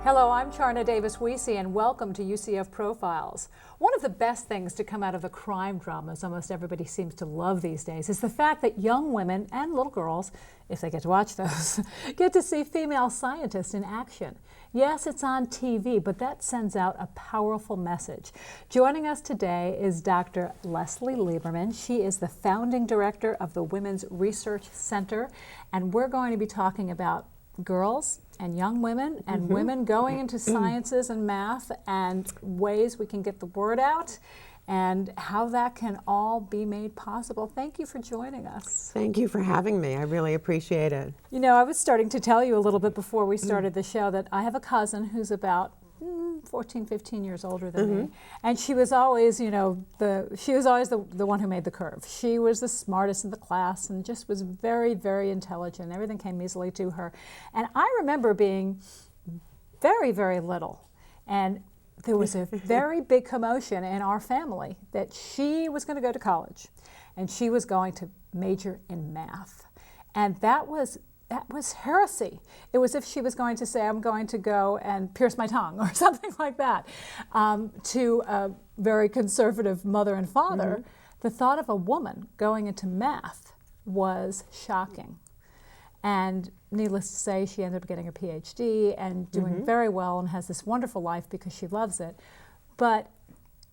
Hello, I'm Charna Davis-Wiese, and welcome to UCF Profiles. One of the best things to come out of the crime dramas almost everybody seems to love these days is the fact that young women and little girls, if they get to watch those, get to see female scientists in action. Yes, it's on TV, but that sends out a powerful message. Joining us today is Dr. Leslie Lieberman. She is the founding director of the Women's Research Center, and we're going to be talking about girls and young women and women going into sciences and math and ways we can get the word out and how that can all be made possible. Thank you for joining us. Thank you for having me. I really appreciate it. You know, I was starting to tell you a little bit before we started the show that I have a cousin who's about 14, 15 years older than me. And she was always, you know, the one who made the curve. She was the smartest in the class and just was very, very intelligent. Everything came easily to her. And I remember being very, very little. And there was a very big commotion in our family that she was going to go to college and she was going to major in math. And that was heresy. It was if she was going to say, I'm going to go and pierce my tongue or something like that. To a very conservative mother and father, the thought of a woman going into math was shocking. And needless to say, she ended up getting her PhD and doing very well and has this wonderful life because she loves it. But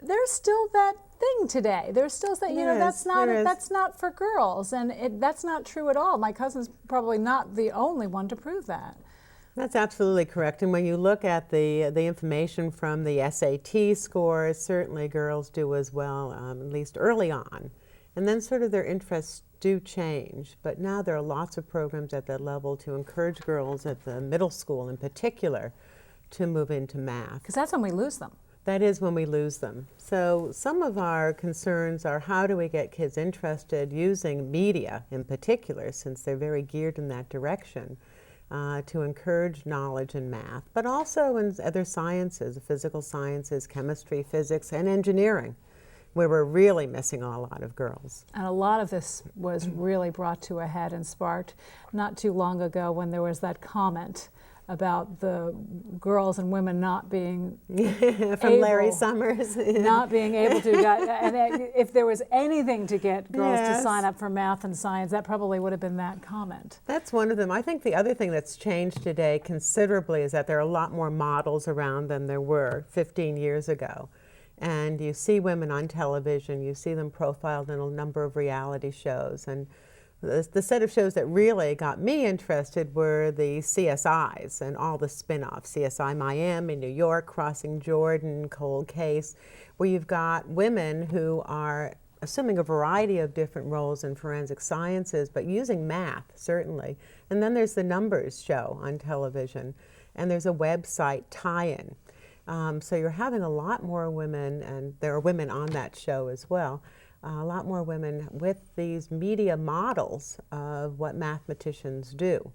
there's still that thing today. There's still that, you know, that's not for girls, and that's not true at all. My cousin's probably not the only one to prove that. That's absolutely correct. And when you look at the information from the SAT scores, certainly girls do as well, at least early on. And then sort of their interests do change. But now there are lots of programs at that level to encourage girls at the middle school in particular to move into math. Because that's when we lose them. That is when we lose them. So some of our concerns are how do we get kids interested using media in particular, since they're very geared in that direction, to encourage knowledge in math, but also in other sciences, physical sciences, chemistry, physics, and engineering, where we're really missing a lot of girls. And a lot of this was really brought to a head and sparked not too long ago when there was that comment about the girls and women not being from Larry Summers, not being able to. And if there was anything to get girls to sign up for math and science, that probably would have been that comment. That's one of them. I think the other thing that's changed today considerably is that there are a lot more models around than there were 15 years ago. And you see women on television, you see them profiled in a number of reality shows. And the set of shows that really got me interested were the CSIs and all the spin-offs, CSI Miami, New York, Crossing Jordan, Cold Case, where you've got women who are assuming a variety of different roles in forensic sciences, but using math, certainly. And then there's the Numbers show on television, and there's a website tie-in. So you're having a lot more women, and there are women on that show as well, a lot more women with these media models of what mathematicians do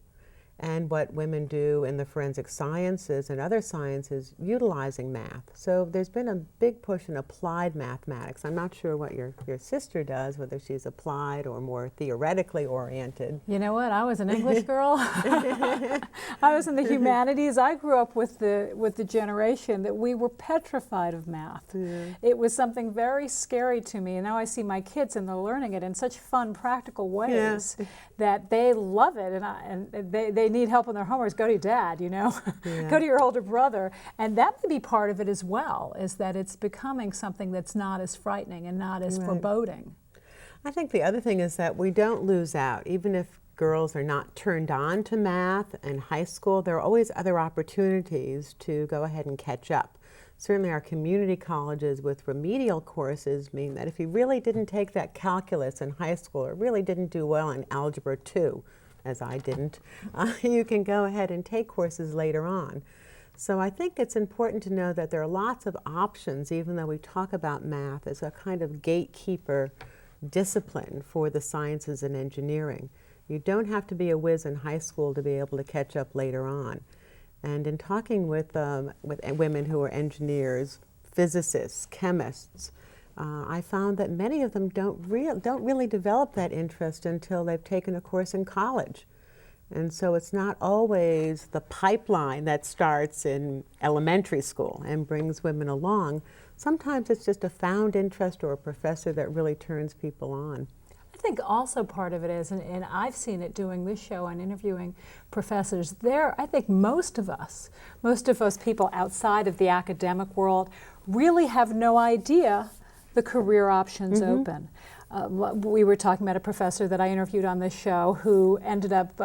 and what women do in the forensic sciences and other sciences utilizing math. So there's been a big push in applied mathematics. I'm not sure what your sister does, whether she's applied or more theoretically oriented. You know what? I was an English girl. I was in the humanities. I grew up with the generation that we were petrified of math. It was something very scary to me, and now I see my kids and they're learning it in such fun, practical ways that they love it, and they need help on their homeworks, go to your dad, you know, go to your older brother. And that may be part of it as well, is that it's becoming something that's not as frightening and not as foreboding. I think the other thing is that we don't lose out. Even if girls are not turned on to math in high school, there are always other opportunities to go ahead and catch up. Certainly our community colleges with remedial courses mean that if you really didn't take that calculus in high school or really didn't do well in Algebra 2, as I didn't, you can go ahead and take courses later on. So I think it's important to know that there are lots of options, even though we talk about math as a kind of gatekeeper discipline for the sciences and engineering. You don't have to be a whiz in high school to be able to catch up later on. And in talking with women who are engineers, physicists, chemists, I found that many of them don't really develop that interest until they've taken a course in college. And so it's not always the pipeline that starts in elementary school and brings women along. Sometimes it's just a found interest or a professor that really turns people on. I think also part of it is, and I've seen it doing this show and interviewing professors, I think most of us people outside of the academic world really have no idea the career options open. We were talking about a professor that I interviewed on this show who ended up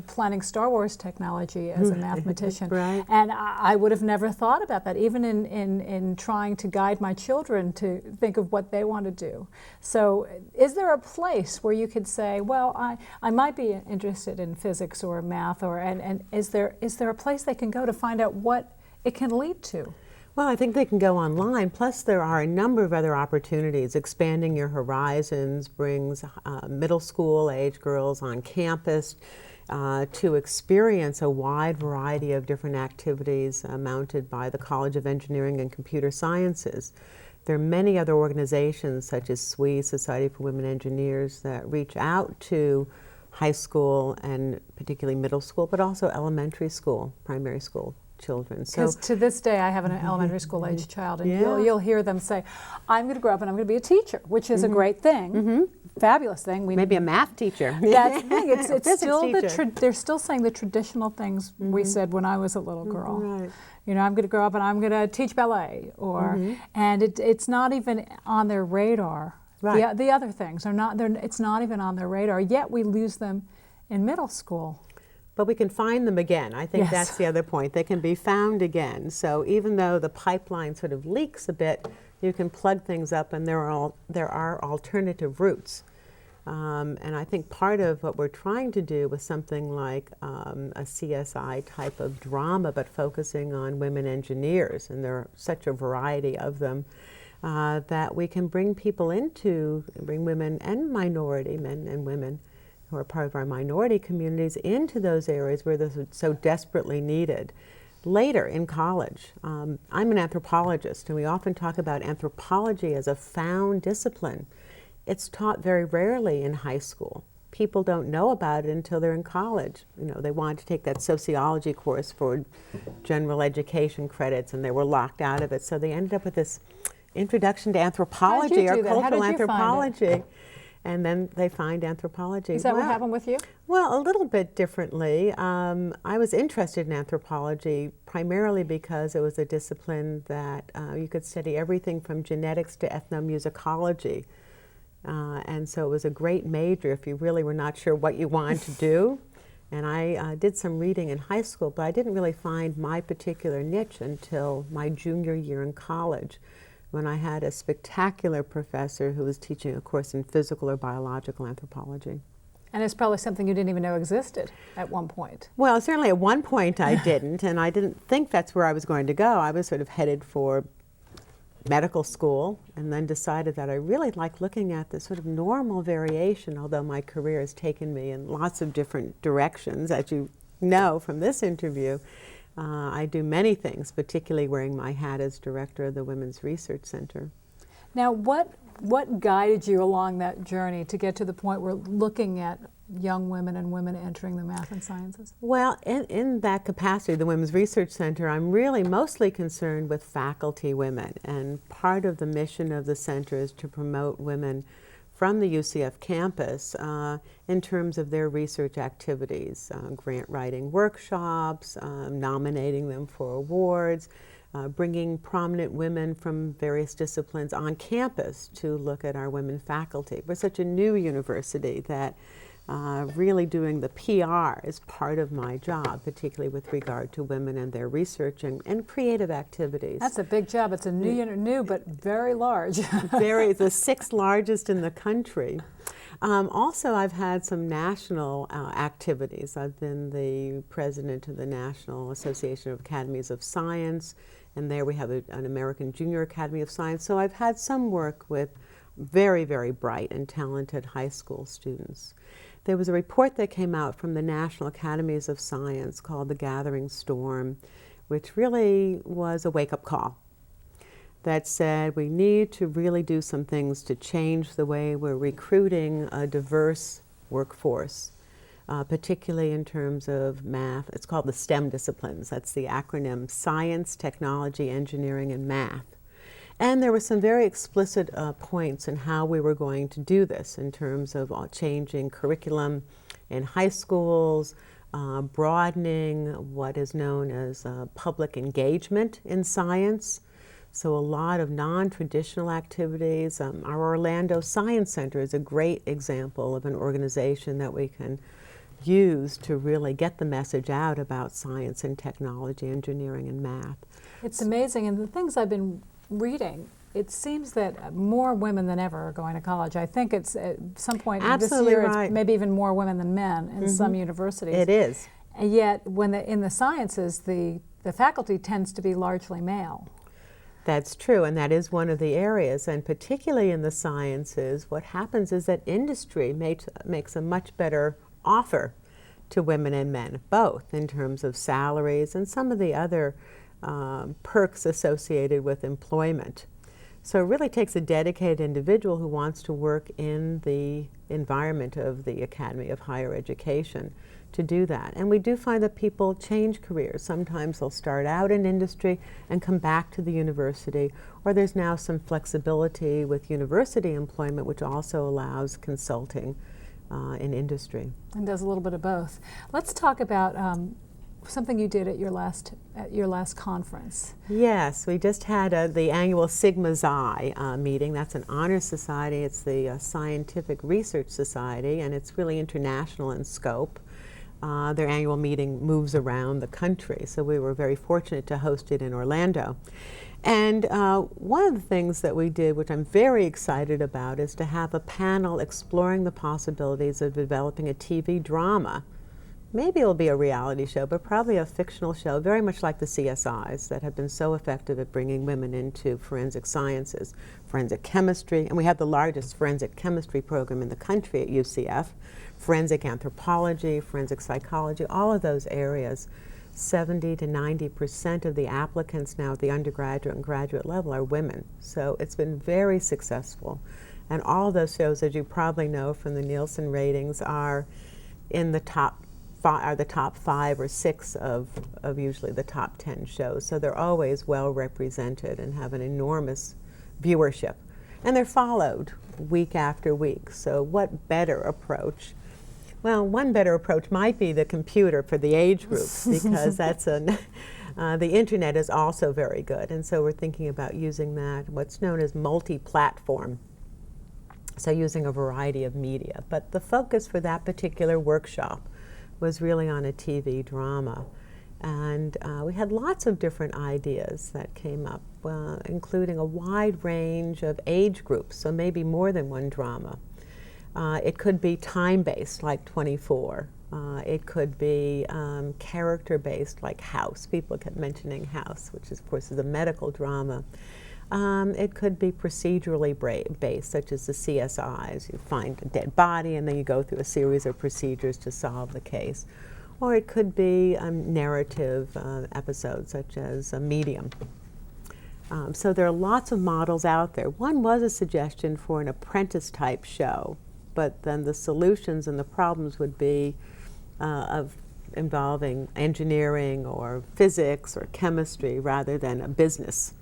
planning Star Wars technology as a mathematician. Right. And I would have never thought about that, even in trying to guide my children to think of what they want to do. So is there a place where you could say, well, I might be interested in physics or math, and is there a place they can go to find out what it can lead to? Well, I think they can go online. Plus, there are a number of other opportunities. Expanding your horizons brings middle school age girls on campus to experience a wide variety of different activities mounted by the College of Engineering and Computer Sciences. There are many other organizations such as SWE, Society for Women Engineers, that reach out to high school and particularly middle school, but also elementary school, primary school children. Because to this day, I have an elementary school age child, and you'll hear them say, "I'm going to grow up and I'm going to be a teacher," which is a great thing, fabulous thing. Maybe a math teacher. That's the thing. It's still they're still saying the traditional things we said when I was a little girl. Right. You know, I'm going to grow up and I'm going to teach ballet, and it's not even on their radar. Right. The other things are not. It's not even on their radar. Yet we lose them in middle school. But we can find them again. I think that's the other point. They can be found again. So even though the pipeline sort of leaks a bit, you can plug things up, and there are alternative routes. And I think part of what we're trying to do with something like a CSI type of drama, but focusing on women engineers, and there are such a variety of them, that we can bring women and minority men and women who are part of our minority communities into those areas where they're so desperately needed. Later in college, I'm an anthropologist, and we often talk about anthropology as a found discipline. It's taught very rarely in high school. People don't know about it until they're in college. You know, they wanted to take that sociology course for general education credits, and they were locked out of it. So they ended up with this introduction to anthropology or cultural anthropology. And then they find anthropology. Is that what happened with you? Well, a little bit differently. I was interested in anthropology primarily because it was a discipline that you could study everything from genetics to ethnomusicology. And so it was a great major if you really were not sure what you wanted to do. And I did some reading in high school, but I didn't really find my particular niche until my junior year in college, when I had a spectacular professor who was teaching a course in physical or biological anthropology. And it's probably something you didn't even know existed at one point. Well, certainly at one point I didn't, and I didn't think that's where I was going to go. I was sort of headed for medical school, and then decided that I really like looking at this sort of normal variation, although my career has taken me in lots of different directions, as you know from this interview. I do many things, particularly wearing my hat as director of the Women's Research Center. Now, what guided you along that journey to get to the point where looking at young women and women entering the math and sciences? Well, in that capacity, the Women's Research Center, I'm really mostly concerned with faculty women. And part of the mission of the center is to promote women from the UCF campus in terms of their research activities, grant writing workshops, nominating them for awards, bringing prominent women from various disciplines on campus to look at our women faculty. We're such a new university that really doing the PR is part of my job, particularly with regard to women and their research and creative activities. That's a big job. It's a new but very large. The sixth largest in the country. Also, I've had some national activities. I've been the president of the National Association of Academies of Science, and there we have an American Junior Academy of Science. So I've had some work with very, very bright and talented high school students. There was a report that came out from the National Academies of Science called The Gathering Storm, which really was a wake-up call that said we need to really do some things to change the way we're recruiting a diverse workforce. particularly in terms of math. It's called the STEM disciplines. That's the acronym Science, Technology, Engineering, and Math. And there were some very explicit points in how we were going to do this in terms of changing curriculum in high schools, broadening what is known as public engagement in science. So a lot of non-traditional activities. Our Orlando Science Center is a great example of an organization that we can use to really get the message out about science and technology, engineering, and math. It's amazing, and the things I've been reading, it seems that more women than ever are going to college. I think it's at some point Absolutely this year right. it's maybe even more women than men in some universities. It is. And yet, when in the sciences, the faculty tends to be largely male. That's true, and that is one of the areas. And particularly in the sciences, what happens is that industry makes a much better offer to women and men, both in terms of salaries and some of the other perks associated with employment. So it really takes a dedicated individual who wants to work in the environment of the Academy of Higher Education to do that. And we do find that people change careers. Sometimes they'll start out in industry and come back to the university, or there's now some flexibility with university employment, which also allows consulting in industry. And does a little bit of both. Let's talk about something you did at your last conference. Yes, we just had the annual Sigma Xi meeting. That's an honor society. It's the Scientific Research Society, and it's really international in scope. Their annual meeting moves around the country, so we were very fortunate to host it in Orlando. And one of the things that we did, which I'm very excited about, is to have a panel exploring the possibilities of developing a TV drama. Maybe it'll be a reality show, but probably a fictional show, very much like the CSIs that have been so effective at bringing women into forensic sciences, forensic chemistry, and we have the largest forensic chemistry program in the country at UCF, forensic anthropology, forensic psychology, all of those areas. 70 to 90% of the applicants now at the undergraduate and graduate level are women. So it's been very successful. And all of those shows, as you probably know from the Nielsen ratings, are in the top 5 or 6 of usually the top 10 shows. So they're always well represented and have an enormous viewership. And they're followed week after week. So what better approach? Well, one better approach might be the computer for the age groups, because that's the internet is also very good. And so we're thinking about using that, what's known as multi-platform. So using a variety of media. But the focus for that particular workshop was really on a TV drama. And we had lots of different ideas that came up, including a wide range of age groups, so maybe more than one drama. It could be time-based, like 24. It could be character-based, like House. People kept mentioning House, which of course is a medical drama. It could be procedurally based, such as the CSIs. You find a dead body and then you go through a series of procedures to solve the case. Or it could be narrative episodes, such as a Medium. So there are lots of models out there. One was a suggestion for an apprentice-type show, but then the solutions and the problems would be involving engineering or physics or chemistry rather than a business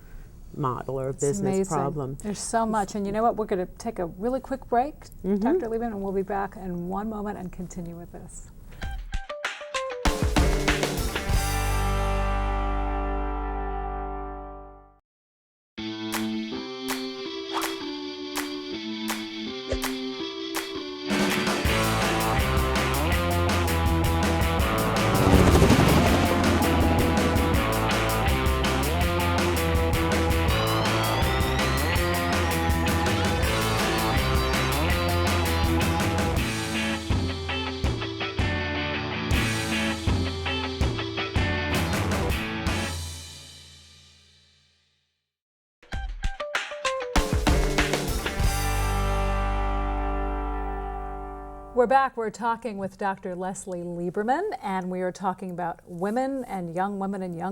model or a business problem. There's so much. And you know what? We're going to take a really quick break, Dr. Lieberman, and we'll be back in one moment and continue with this. We're back. We're talking with Dr. Leslie Lieberman, and we are talking about women and young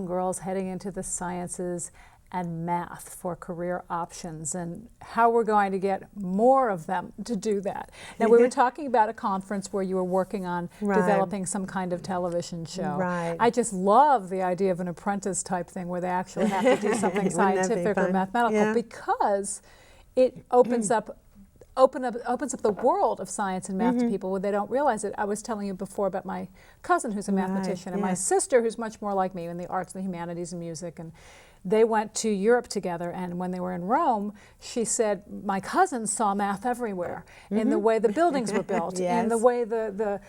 girls heading into the sciences and math for career options and how we're going to get more of them to do that. Now, we were talking about a conference where you were working on developing some kind of television show. Right. I just love the idea of an apprentice type thing where they actually have to do something scientific or mathematical because it opens up the world of science and math to people when they don't realize it. I was telling you before about my cousin who's a mathematician and my sister who's much more like me in the arts and the humanities and music, and they went to Europe together, and when they were in Rome, she said, my cousin saw math everywhere, in the way the buildings were built, in the way the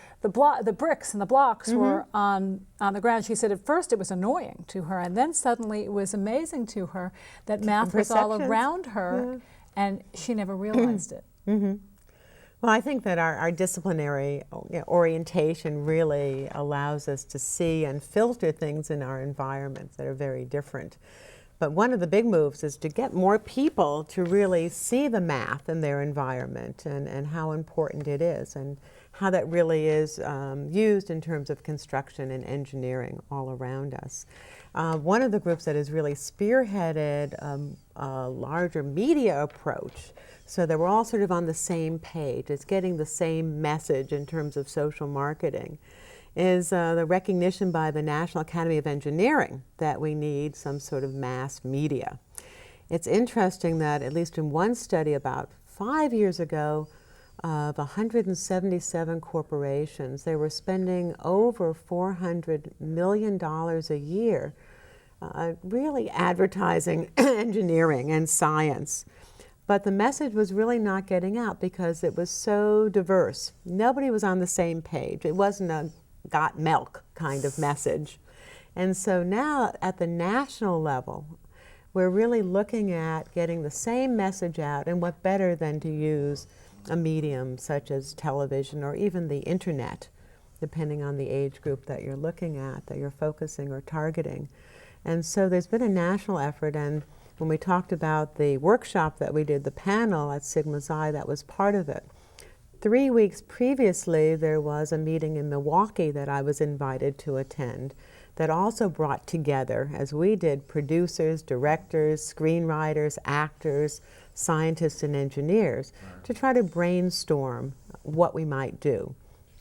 bricks and the blocks were on the ground. She said at first it was annoying to her, and then suddenly it was amazing to her that math was all around her, and she never realized it. Well, I think that our disciplinary orientation really allows us to see and filter things in our environments that are very different. But one of the big moves is to get more people to really see the math in their environment and how important it is and how that really is used in terms of construction and engineering all around us. One of the groups that has really spearheaded a larger media approach so that we're all sort of on the same page, it's getting the same message in terms of social marketing, is the recognition by the National Academy of Engineering that we need some sort of mass media. It's interesting that at least in one study about 5 years ago, of 177 corporations, they were spending over $400 million a year really advertising engineering and science. But the message was really not getting out because it was so diverse. Nobody was on the same page. It wasn't a got milk kind of message. And so now at the national level, we're really looking at getting the same message out, and what better than to use a medium such as television or even the internet, depending on the age group that you're looking at, that you're focusing or targeting. And so there's been a national effort, and when we talked about the workshop that we did, the panel at Sigma Xi, that was part of it. 3 weeks previously, there was a meeting in Milwaukee that I was invited to attend that also brought together, as we did, producers, directors, screenwriters, actors, scientists, and engineers to try to brainstorm what we might do.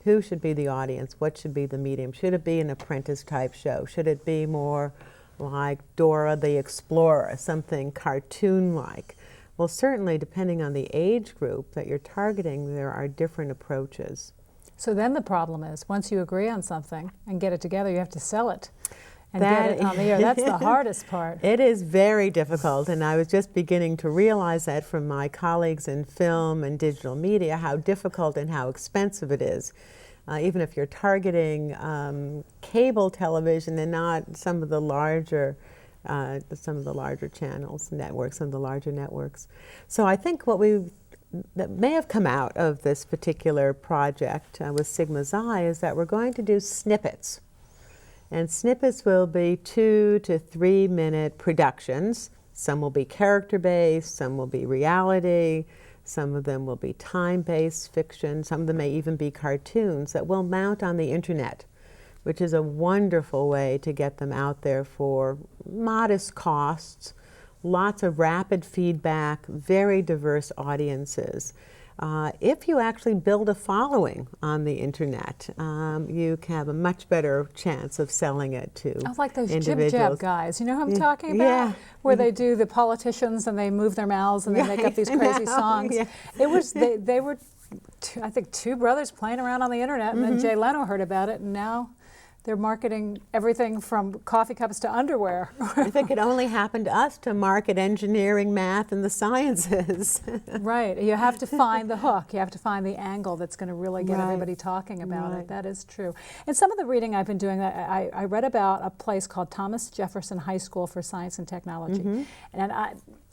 Who should be the audience? What should be the medium? Should it be an apprentice-type show? Should it be more like Dora the Explorer, something cartoon-like? Well, certainly, depending on the age group that you're targeting, there are different approaches. So then the problem is, once you agree on something and get it together, you have to sell it and get it on the air. That's the hardest part. It is very difficult, and I was just beginning to realize that from my colleagues in film and digital media, how difficult and how expensive it is. Even if you're targeting cable television and not some of the larger channels, networks, some of the larger networks. So I think that may have come out of this particular project with Sigma Xi is that we're going to do snippets. And snippets will be 2 to 3 minute productions. Some will be character-based, some will be reality, some of them will be time-based fiction, some of them may even be cartoons that will mount on the internet, which is a wonderful way to get them out there for modest costs, lots of rapid feedback, very diverse audiences. If you actually build a following on the internet, you can have a much better chance of selling it to individuals. I like those jib-jab guys. You know who I'm talking about? Yeah. Where they do the politicians and they move their mouths and they make up these crazy songs. Yeah. It was they were, I think, 2 brothers playing around on the internet, and then Jay Leno heard about it, and now they're marketing everything from coffee cups to underwear. If it could only happen to us to market engineering, math, and the sciences. Right. You have to find the hook. You have to find the angle that's going to really get everybody talking about it. That is true. And some of the reading I've been doing, I read about a place called Thomas Jefferson High School for Science and Technology. And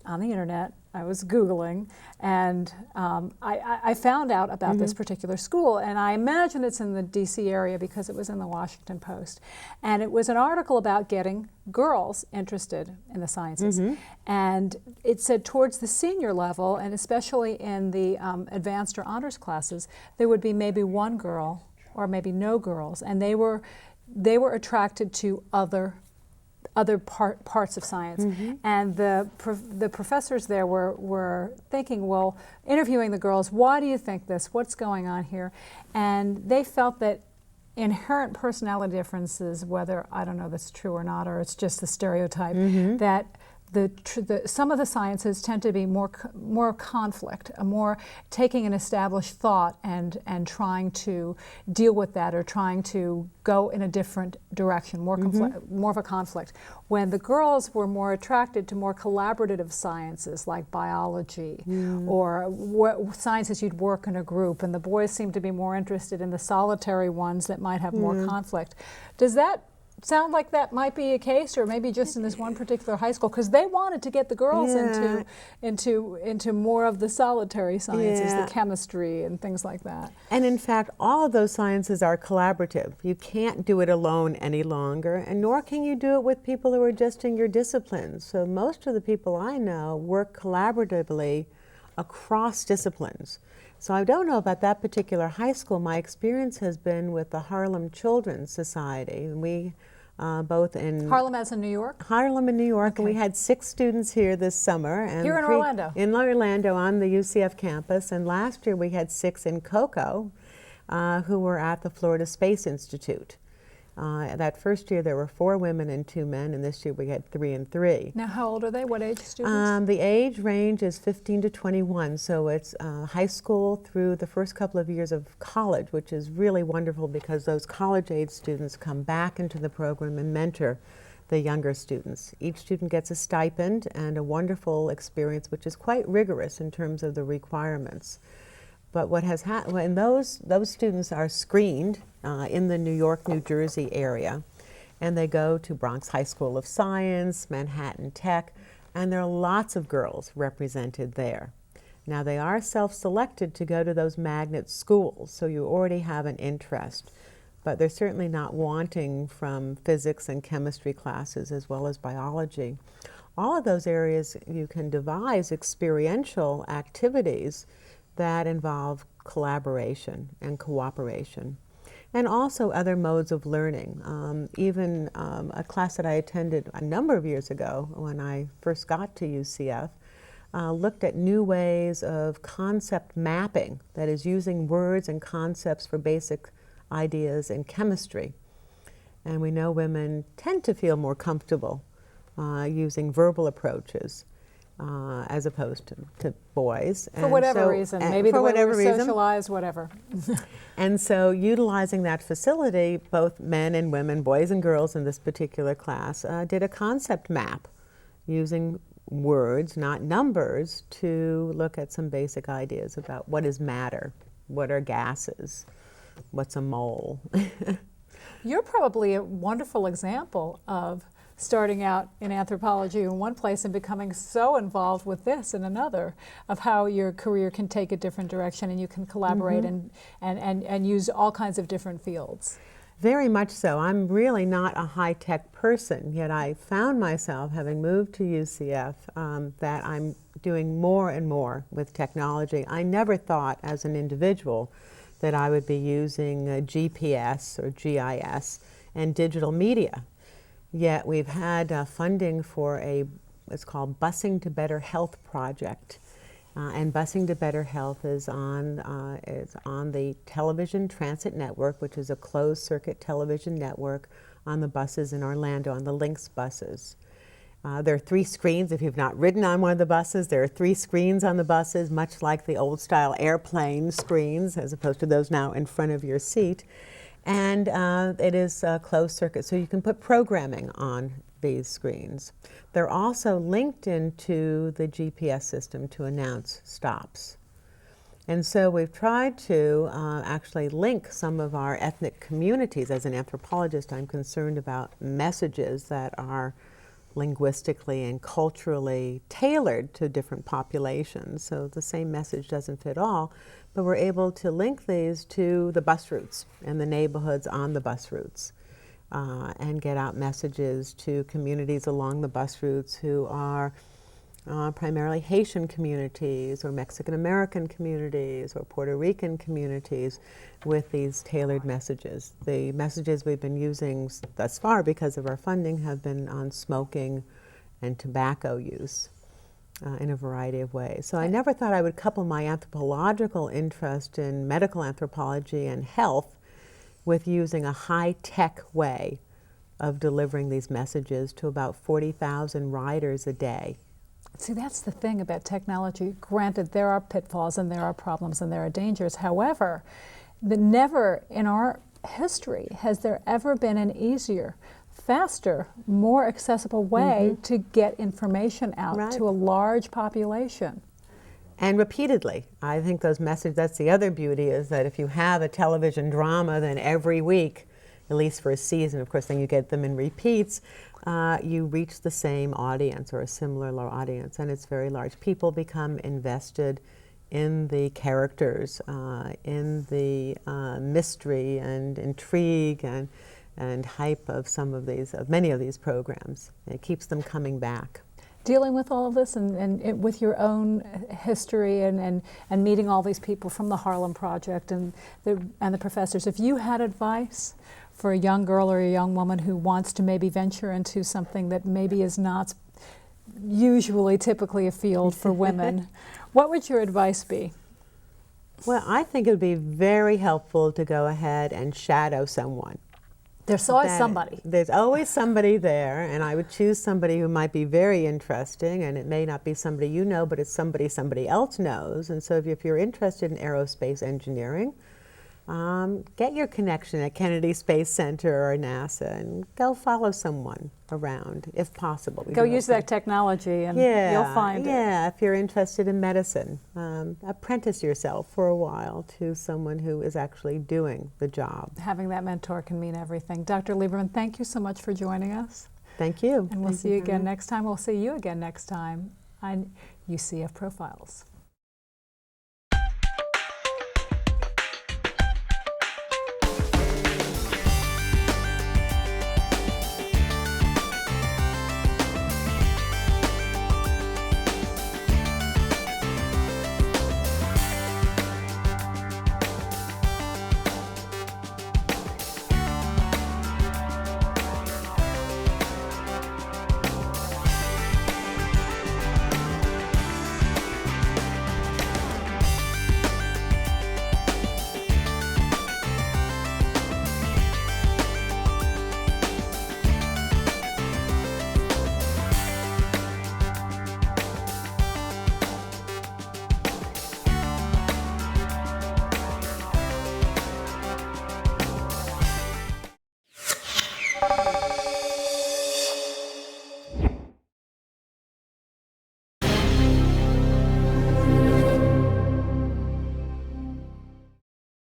on the internet, I was Googling, and I found out about this particular school, and I imagine it's in the DC area because it was in the Washington Post. And it was an article about getting girls interested in the sciences. And it said towards the senior level, and especially in the advanced or honors classes, there would be maybe 1 girl or maybe no girls, and they were attracted to other other parts of science. And the professors there were thinking, well, interviewing the girls, why do you think this? What's going on here? And they felt that inherent personality differences, whether, I don't know if that's true or not, or it's just the stereotype, that some of the sciences tend to be more conflict, more taking an established thought and trying to deal with that, or trying to go in a different direction, more of a conflict. When the girls were more attracted to more collaborative sciences like biology or sciences you'd work in a group, and the boys seemed to be more interested in the solitary ones that might have more conflict. Does that sound like that might be a case, or maybe just in this one particular high school? Because they wanted to get the girls into more of the solitary sciences, the chemistry and things like that. And in fact, all of those sciences are collaborative. You can't do it alone any longer, and nor can you do it with people who are just in your disciplines. So most of the people I know work collaboratively across disciplines. So I don't know about that particular high school. My experience has been with the Harlem Children's Society. And we both in Harlem as in New York? Harlem in New York, and we had 6 students here this summer. And here in Orlando? In Orlando on the UCF campus, and last year we had 6 in Cocoa who were at the Florida Space Institute. That first year there were 4 women and 2 men, and this year we had 3 and 3. Now how old are they? What age students? The age range is 15 to 21, so it's high school through the first couple of years of college, which is really wonderful because those college-age students come back into the program and mentor the younger students. Each student gets a stipend and a wonderful experience, which is quite rigorous in terms of the requirements. But what has happened, when those students are screened in the New York, New Jersey area, and they go to Bronx High School of Science, Manhattan Tech, and there are lots of girls represented there. Now they are self-selected to go to those magnet schools, so you already have an interest, but they're certainly not wanting from physics and chemistry classes as well as biology. All of those areas you can devise experiential activities that involve collaboration and cooperation, and also other modes of learning. Even a class that I attended a number of years ago when I first got to UCF looked at new ways of concept mapping, that is using words and concepts for basic ideas in chemistry. And we know women tend to feel more comfortable using verbal approaches as opposed to boys. For whatever reason, maybe the way we're socialized, whatever. And so utilizing that facility, both men and women, boys and girls in this particular class, did a concept map using words, not numbers, to look at some basic ideas about what is matter, what are gases, what's a mole. You're probably a wonderful example of starting out in anthropology in one place and becoming so involved with this in another, of how your career can take a different direction and you can collaborate and use all kinds of different fields. Very much so. I'm really not a high-tech person, yet I found myself, having moved to UCF, that I'm doing more and more with technology. I never thought as an individual that I would be using GPS or GIS and digital media. Yet we've had funding for it's called Busing to Better Health project. And Busing to Better Health is on the Television Transit Network, which is a closed-circuit television network on the buses in Orlando, on the Lynx buses. There are 3 screens. If you've not ridden on one of the buses, there are 3 screens on the buses, much like the old-style airplane screens, as opposed to those now in front of your seat. And it is closed circuit, so you can put programming on these screens. They're also linked into the GPS system to announce stops. And so we've tried to actually link some of our ethnic communities. As an anthropologist, I'm concerned about messages that are linguistically and culturally tailored to different populations. So the same message doesn't fit all, but we're able to link these to the bus routes and the neighborhoods on the bus routes and get out messages to communities along the bus routes who are primarily Haitian communities or Mexican American communities or Puerto Rican communities with these tailored messages. The messages we've been using thus far because of our funding have been on smoking and tobacco use in a variety of ways. So I never thought I would couple my anthropological interest in medical anthropology and health with using a high-tech way of delivering these messages to about 40,000 riders a day. See, that's the thing about technology. Granted, there are pitfalls and there are problems and there are dangers. However, never in our history has there ever been an easier, faster, more accessible way to get information out to a large population. And repeatedly. I think those messages, that's the other beauty, is that if you have a television drama, then every week, at least for a season, of course, then you get them in repeats, you reach the same audience or a similar audience, and it's very large. People become invested in the characters, in the mystery and intrigue and hype of many of these programs. It keeps them coming back. Dealing with all of this and with your own history and meeting all these people from the Harlem Project and the professors, if you had advice for a young girl or a young woman who wants to maybe venture into something that maybe is not typically a field for women, what would your advice be? Well, I think it would be very helpful to go ahead and shadow someone. There's always somebody. There's always somebody there, and I would choose somebody who might be very interesting, and it may not be somebody you know, but it's somebody else knows. And so if you're interested in aerospace engineering, get your connection at Kennedy Space Center or NASA and go follow someone around, if possible. Go use that technology and you'll find it. Yeah, if you're interested in medicine, apprentice yourself for a while to someone who is actually doing the job. Having that mentor can mean everything. Dr. Lieberman, thank you so much for joining us. Thank you. And we'll see you again next time. We'll see you again next time on UCF Profiles.